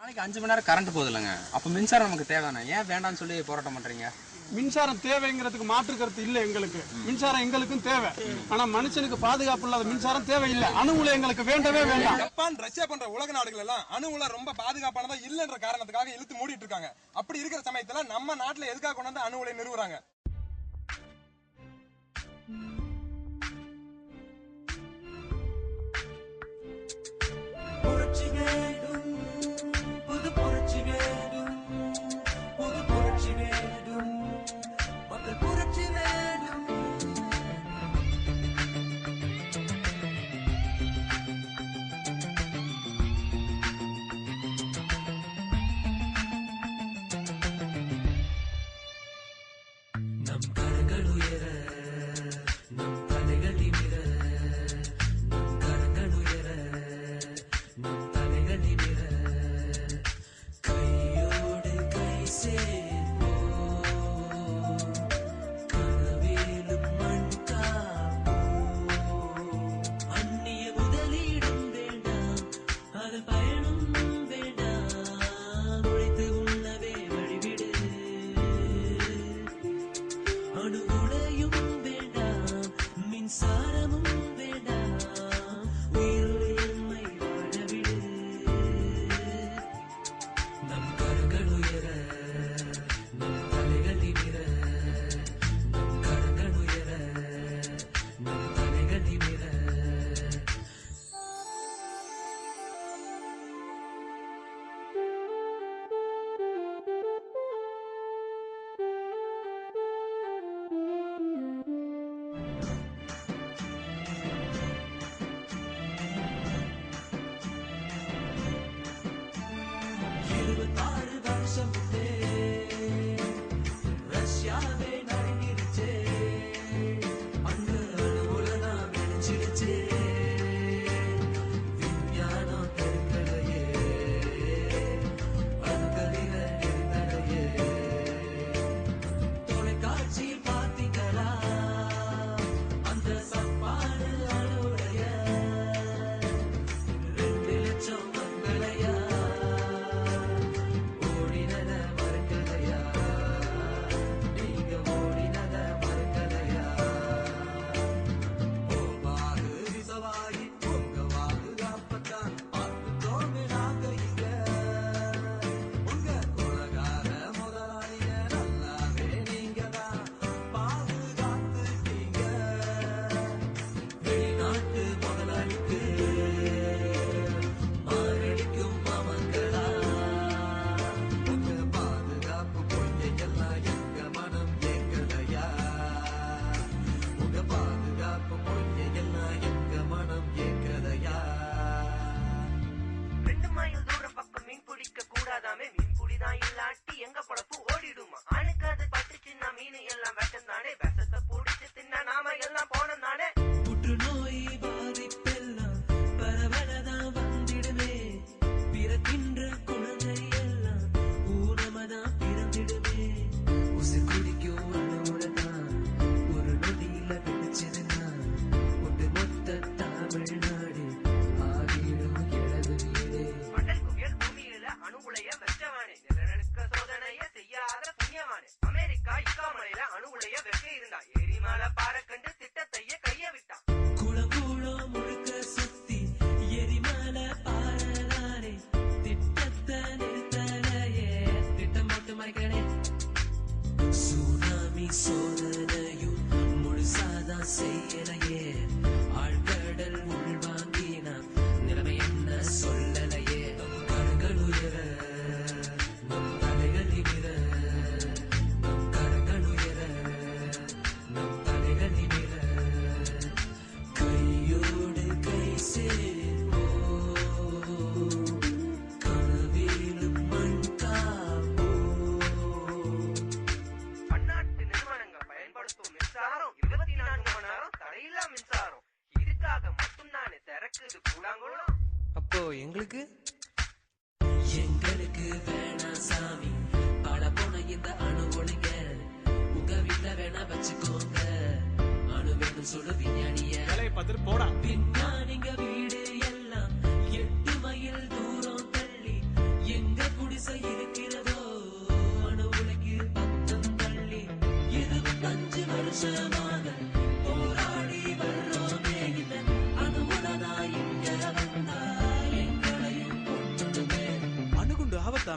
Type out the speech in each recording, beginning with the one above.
நாளைக்கு 5 மணி நேரம் கரண்ட் போகுது இல்லைங்க, அப்போ மின்சாரம் நமக்கு தேவைதானே? ஏன் வேண்டாம்னு சொல்லி போராட்டம் பண்றீங்க? மின்சாரம் தேவைங்கிறதுக்கு மாற்று கருத்து இல்லை எங்களுக்கு. மின்சாரம் எங்களுக்கும் தேவை. ஆனா மனுஷனுக்கு பாதுகாப்பு இல்லாத மின்சாரம் தேவையில்லை. அணு உலை எங்களுக்கு வேண்டவே வேண்டாம். ஜப்பான், ரஷ்யா போன்ற உலக நாடுகள் எல்லாம் அணு உலை ரொம்ப பாதுகாப்பானதா இல்லன்ற காரணத்துக்காக இழுத்து மூடிட்டு இருக்காங்க. அப்படி இருக்கிற சமயத்துல நம்ம நாட்டுல எதுக்காக கொண்டு வந்து அணு உலை நிறுவுறாங்க? அப்போ எங்களுக்கு வேணாம் சாமி, பல போன இந்த அணு ஒளிங்க உங்க வீட்டுல வேணா வச்சுக்கோங்க. அணு வேணும் சொல்லு விஞ்ஞானிய போடா. விஞ்ஞானிங்க வீடு எல்லாம் 8 மைல் தூரம் தள்ளி எங்க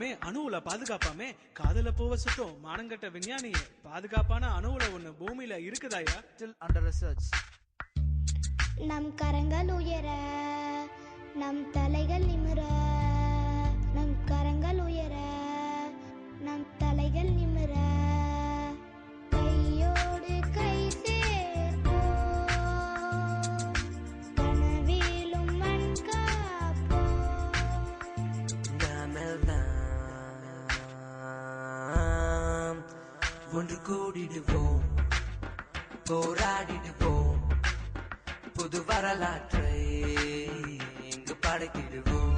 பாதுகாப்பாமே அணுவுல பாதுகாப்பாமே காதல போவ சுத்தம் மானங்கட்ட விஞ்ஞானியே பாதுகாப்பான அணுவுல ஒண்ணு பூமியில இருக்குதாயா? Still under research. நம் கரங்கள் உயர நம் தலைகள் நிமிர நம் கரங்கள் உயர நம் தலைகள் நிமிர கையோடு கை சேர்ப்போம் கனவிலும் மண் காப்போம் நாமெல்லாம் ஒன்று கூடிடுவோம் போராடிடுவோம் புது வரலாற்றை இங்கு படைத்திடுவோம்.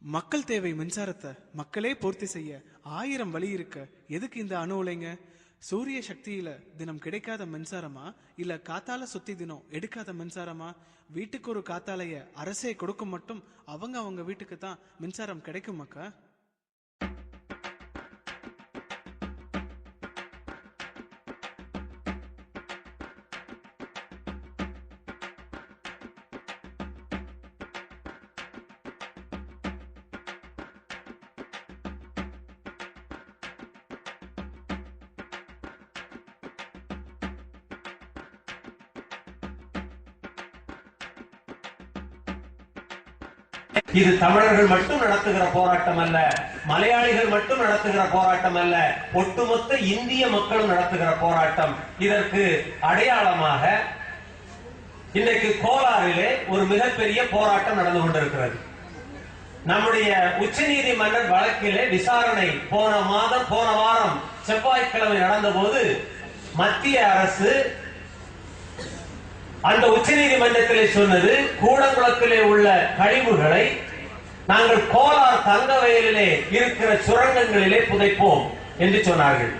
மக்கள் தேவை மின்சாரத்தை மக்களே பூர்த்தி செய்ய 1000 வழி இருக்க எதுக்கு இந்த அணு உலைங்க? சூரிய சக்தியில தினம் கிடைக்காத மின்சாரமா இல்ல காத்தால சுத்தி தினம் எடுக்காத மின்சாரமா? வீட்டுக்கு ஒரு காத்தாலைய அரசே கொடுக்கும் மட்டும் அவங்க வீட்டுக்கு தான் மின்சாரம் கிடைக்கும் மக்கா? இது தமிழர்கள் மட்டும் நடத்துகிற போராட்டம் அல்ல, மலையாளிகள் மட்டும் நடத்துகிற போராட்டம் அல்ல, ஒட்டுமொத்த இந்திய மக்களும் நடத்துகிற போராட்டம். இதற்கு அடையாளமாக இன்றைக்கு கோலாரிலே ஒரு மிகப்பெரிய போராட்டம் நடந்து கொண்டிருக்கிறது. நம்முடைய உச்சநீதிமன்ற வழக்கிலே விசாரணை போன வாரம் செவ்வாய்க்கிழமை நடந்த போது மத்திய அரசு அந்த உச்சநீதிமன்றத்திலே சொன்னது, கூடங்குளத்திலே உள்ள கழிவுகளை நாங்கள் கோலார் தங்க வயலிலே இருக்கிற சுரங்கங்களிலே புதைப்போம் என்று சொன்னார்கள்.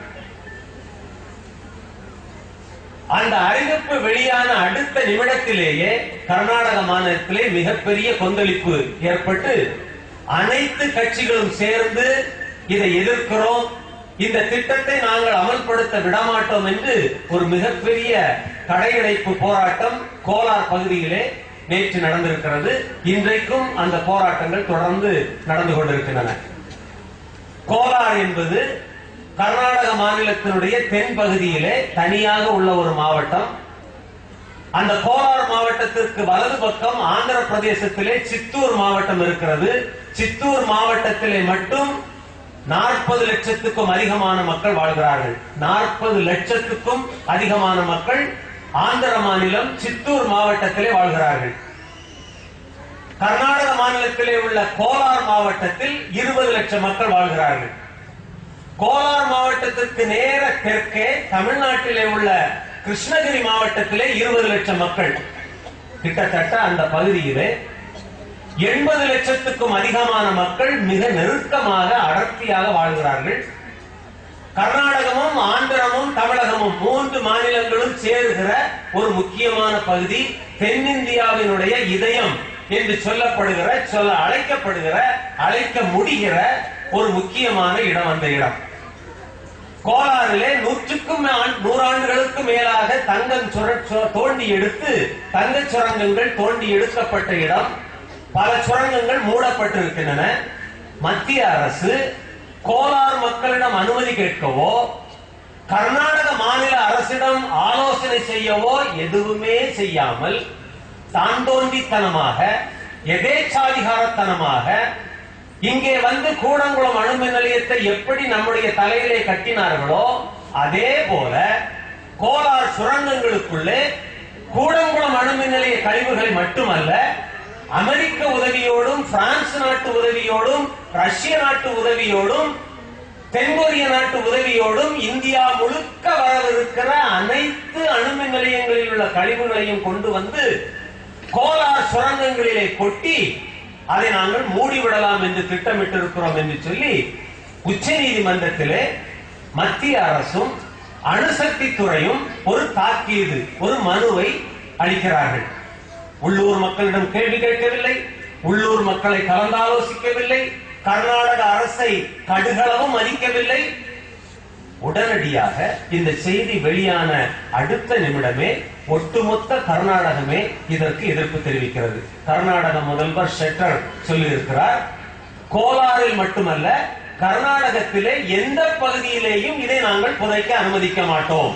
அந்த அறிவிப்பு வெளியான அடுத்த நிமிடத்திலேயே கர்நாடக மாநிலத்திலே மிகப்பெரிய கொந்தளிப்பு ஏற்பட்டு அனைத்து கட்சிகளும் சேர்ந்து இதை எதிர்க்கிறோம், இந்த திட்டத்தை நாங்கள் அமல்படுத்த விடமாட்டோம் என்று ஒரு மிகப்பெரிய கடையடைப்பு போராட்டம் கோலார் பகுதியிலே நேற்று நடந்திருக்கிறது. இன்றைக்கும் அந்த போராட்டங்கள் தொடர்ந்து நடந்து கொண்டிருக்கின்றன. கோலார் என்பது கர்நாடக மாநிலத்தினுடைய தென் பகுதியிலே தனியாக உள்ள ஒரு மாவட்டம். அந்த கோலார் மாவட்டத்திற்கு வலது பக்கம் ஆந்திர பிரதேசத்திலே சித்தூர் மாவட்டம் இருக்கிறது. சித்தூர் மாவட்டத்திலே மட்டும் 40 லட்சத்துக்கும் அதிகமான மக்கள் வாழ்கிறார்கள். 40 லட்சத்துக்கும் அதிகமான மக்கள் ஆந்திர மாநிலம் சித்தூர் மாவட்டத்திலே வாழ்கிறார்கள். கர்நாடக மாநிலத்திலே உள்ள கோலார் மாவட்டத்தில் 20 லட்சம் மக்கள் வாழ்கிறார்கள். கோலார் மாவட்டத்திற்கு நேர தெற்கே தமிழ்நாட்டிலே உள்ள கிருஷ்ணகிரி மாவட்டத்திலே 20 லட்சம் மக்கள். கிட்டத்தட்ட அந்த பகுதியிலே 80 லட்சத்துக்கும் அதிகமான மக்கள் மிக நெருக்கமாக அடர்த்தியாக வாழ்கிறார்கள். கர்நாடகமும் ஆந்திரமும் தமிழகமும் 3 மாநிலங்களும் சேருகிற ஒரு முக்கியமான பகுதி, தென்னிந்தியாவினுடைய இதயம் என்று சொல்லப்படுகிற அழைக்க முடிகிற ஒரு முக்கியமான இடம் அந்த இடம். கோலாரிலே 100 ஆண்டுகளுக்கு மேலாக தங்கம் தோண்டி எடுத்து தங்க சுரங்கங்கள் தோண்டி எடுக்கப்பட்ட இடம். பல சுரங்கங்கள் மூடப்பட்டிருக்கின்றன. மத்திய அரசு கோலார் மக்களிடம் அனுமதி கேட்கவோ கர்நாடக மாநில அரசிடம் ஆலோசனை செய்யவோ எதுவுமே செய்யாமல் தாந்தோண்டித்தனமாக எதேச்சாதிகாரத்தனமாக இங்கே வந்து கூடங்குளம் அணுமின் நிலையத்தை எப்படி நம்முடைய தலையிலே கட்டினார்களோ அதே போல கோலார் சுரங்கங்களுக்குள்ளே கூடங்குளம் அணுமின் நிலைய கழிவுகளை மட்டுமல்ல, அமெரிக்க உதவியோடும் பிரான்ஸ் நாட்டு உதவியோடும் ரஷ்ய நாட்டு உதவியோடும் தென்கொரிய நாட்டு உதவியோடும் இந்தியா முழுக்க வரவிருக்கிற அனைத்து அணுமின் நிலையங்களில் உள்ள கழிவுகளையும் கொண்டு வந்து கோலார் சுரங்கங்களிலே கொட்டி அதை நாங்கள் மூடிவிடலாம் என்று திட்டமிட்டிருக்கிறோம் என்று சொல்லி உச்ச நீதிமன்றத்திலே மத்திய அரசும் அணுசக்தி துறையும் ஒரு தாக்கீது, ஒரு மனுவை அளிக்கிறார்கள். உள்ளூர் மக்களிடம் கேள்வி கேட்கவில்லை, உள்ளூர் மக்களை கலந்தாலோசிக்கவில்லை, கர்நாடக அரசை கடுகளவும் மதிக்கவில்லை. உடனடியாக இந்த செய்தி வெளியான அடுத்த நிமிடமே ஒட்டுமொத்த கர்நாடகமே இதற்கு எதிர்ப்பு தெரிவிக்கிறது. கர்நாடக முதல்வர் ஷெட்டர் சொல்லியிருக்கிறார், கோலாரில் மட்டுமல்ல கர்நாடகத்திலே எந்த பகுதியிலேயும் இதை நாங்கள் புதைக்க அனுமதிக்க மாட்டோம்.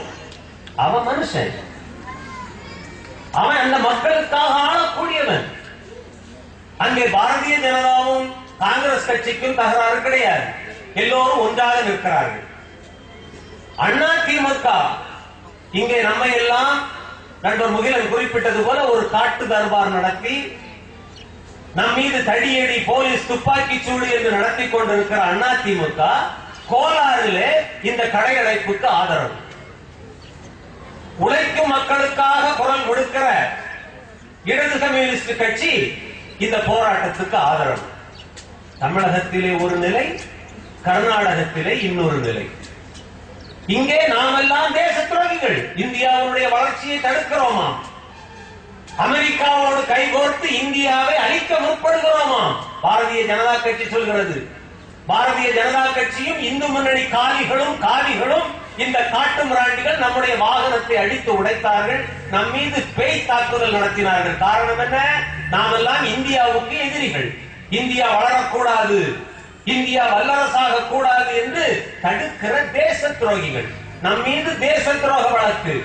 அவன் மனுஷன், அவன் அந்த மக்களுக்காக ஆளக்கூடியவன். அங்கே பாரதிய ஜனதாவும் காங்கிரஸ் கட்சிக்கும் தகராறு கிடையாது, எல்லோரும் ஒன்றாக நிற்கிறார்கள். அண்ணா திமுக இங்கே நம்மை எல்லாம் நண்பர் முகிலன் குறிப்பிட்டது போல ஒரு காட்டு தர்பார் நடத்தி நம் மீது தடியடி போலீஸ் துப்பாக்கி சூடு என்று நடத்தி கொண்டிருக்கிற அண்ணா திமுக கோலாரிலே இந்த கடையடைப்புக்கு ஆதரவு. உழைக்கும் மக்களுக்காக குரல் கொடுக்கிற இடது கம்யூனிஸ்ட் கட்சி இந்த போராட்டத்துக்கு ஆதரவு. தமிழகத்திலே ஒரு நிலை, கர்நாடகத்திலே இன்னொரு நிலை. இங்கே நாம் எல்லாம் தேச துரோகிகள், இந்தியாவுடைய வளர்ச்சியை தடுக்கிறோமா, அமெரிக்காவோடு கைகோர்த்து இந்தியாவை அழிக்க முற்படுகிறோமா? பாரதிய ஜனதா கட்சி சொல்கிறது. பாரதிய ஜனதா கட்சியும் இந்து முன்னணி காவிகளும் இந்த காட்டு மிராண்டிகள் நம்முடைய வாகனத்தை அடித்து உடைத்தார்கள், நம் மீது பேய் தாக்குதல் நடத்தினார்கள். காரணம் என்ன? நாம் எல்லாம் இந்தியாவுக்கு எதிரிகள், இந்தியா வளரக்கூடாது, இந்தியா வல்லரசாக கூடாது என்று தடுக்கிற தேச துரோகிகள். நம் மீது தேச துரோக வழக்கு.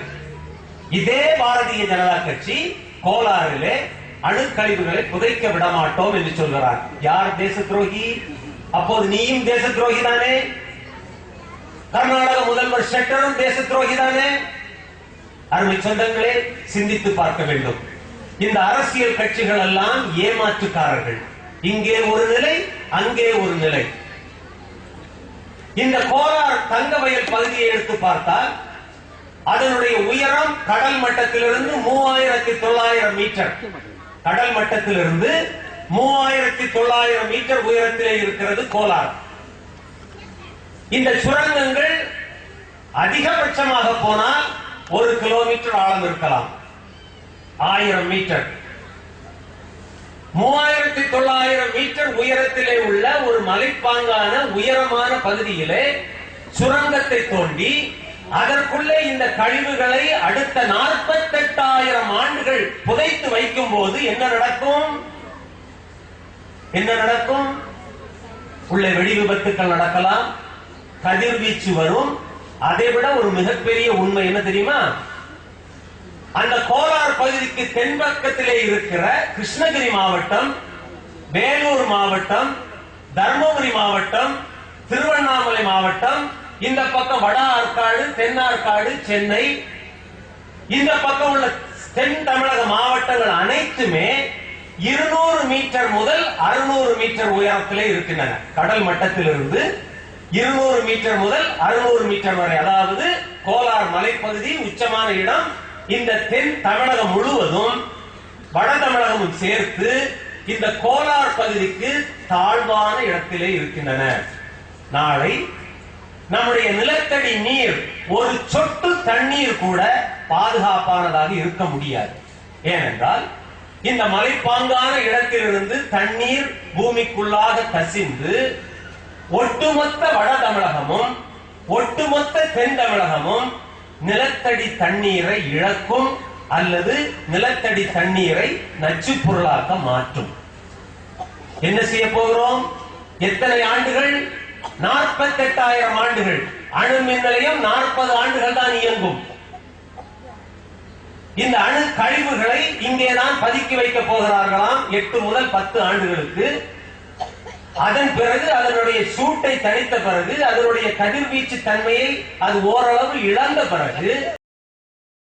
இதே பாரதிய ஜனதா கட்சி கோலாரிலே அணுக்கழிவுகளை புதைக்க விட மாட்டோம் என்று சொல்கிறார். யார் தேச துரோகி? அப்போது நீயும் தேச துரோகி தானே? கர்நாடக முதல்வர் ஷெட்டரும் தேச துரோகி தானே? அருமை சொந்தங்களே, சிந்தித்து பார்க்க வேண்டும். இந்த அரசியல் கட்சிகள் எல்லாம் ஏமாற்றுக்காரர்கள். இங்கே ஒரு நிலை, அங்கே ஒரு நிலை. இந்த கோலார் தங்கவயல் பகுதியை எடுத்து பார்த்தால் அதனுடைய உயரம் கடல் மட்டத்திலிருந்து 3900 மீட்டர். கடல் மட்டத்திலிருந்து 3900 மீட்டர் உயரத்திலே இருக்கிறது கோலார். இந்த சுரங்கங்கள் அதிகபட்சமாக போனால் 1 கிலோமீட்டர் ஆழம் இருக்கலாம், 1000 மீட்டர். 3900 மீட்டர் உயரத்திலே உள்ள ஒரு மலைப்பாங்கான உயரமான பகுதியிலே சுரங்கத்தை தோண்டி அதற்குள்ளே இந்த கழிவுகளை அடுத்த 48,000 ஆண்டுகள் புதைத்து வைக்கும் போது என்ன நடக்கும்? என்ன நடக்கும்? உள்ளே வெடி விபத்துக்கள் நடக்கலாம், கதிர்வீச்சு வரும். அதைவிட ஒரு மிகப்பெரிய உண்மை என்ன தெரியுமா? அந்த கோலார் பகுதிக்கு தென்பக்கத்திலே இருக்கிற கிருஷ்ணகிரி மாவட்டம், வேலூர் மாவட்டம், தர்மபுரி மாவட்டம், திருவண்ணாமலை மாவட்டம், இந்த பக்கம் வட ஆற்காடு, தென் ஆற்காடு, சென்னை, இந்த பக்கம் உள்ள தென் தமிழக மாவட்டங்கள் அனைத்துமே 200 மீட்டர் முதல் 600 மீட்டர் உயரத்திலே இருக்கின்றன. கடல் மட்டத்திலிருந்து 200 மீட்டர் முதல் 600 மீட்டர் வரை. அதாவது கோலார் மலைப்பகுதி உச்சமான இடம். இந்த தென் தமிழகம் முழுவதும் வட தமிழகமும் சேர்த்து இந்த கோலார் பகுதிக்கு தாழ்வான இடத்திலே இருக்கின்றன. நாளை நம்முடைய நிலத்தடி நீர், ஒரு சொட்டு தண்ணீர் கூட பாதுகாப்பானதாக இருக்க முடியாது. ஏனென்றால் இந்த மலைப்பாங்கான இடத்திலிருந்து தண்ணீர் பூமிக்குள்ளாக கசிந்து ஒட்டுமொத்த வட தமிழகமும் ஒட்டுமொத்த தென் தமிழகமும் நிலத்தடி தண்ணீரை இழக்கும் அல்லது நிலத்தடி தண்ணீரை நச்சு பொருளாக்க மாற்றும். என்ன செய்ய போகிறோம்? எத்தனை ஆண்டுகள்? 48,000 ஆண்டுகள். அணு மின் நிலையம் 40 ஆண்டுகள் தான் இயங்கும். இந்த அணு கழிவுகளை இங்கேதான் பதுக்கி வைக்க போகிறார்களாம் 8 முதல் 10 ஆண்டுகளுக்கு. அதன் பிறகு அதனுடைய சூட்டை தணித்த பிறகு அதனுடைய கதிர்வீச்சு தன்மையை அது ஓரளவு இழந்த பிறகு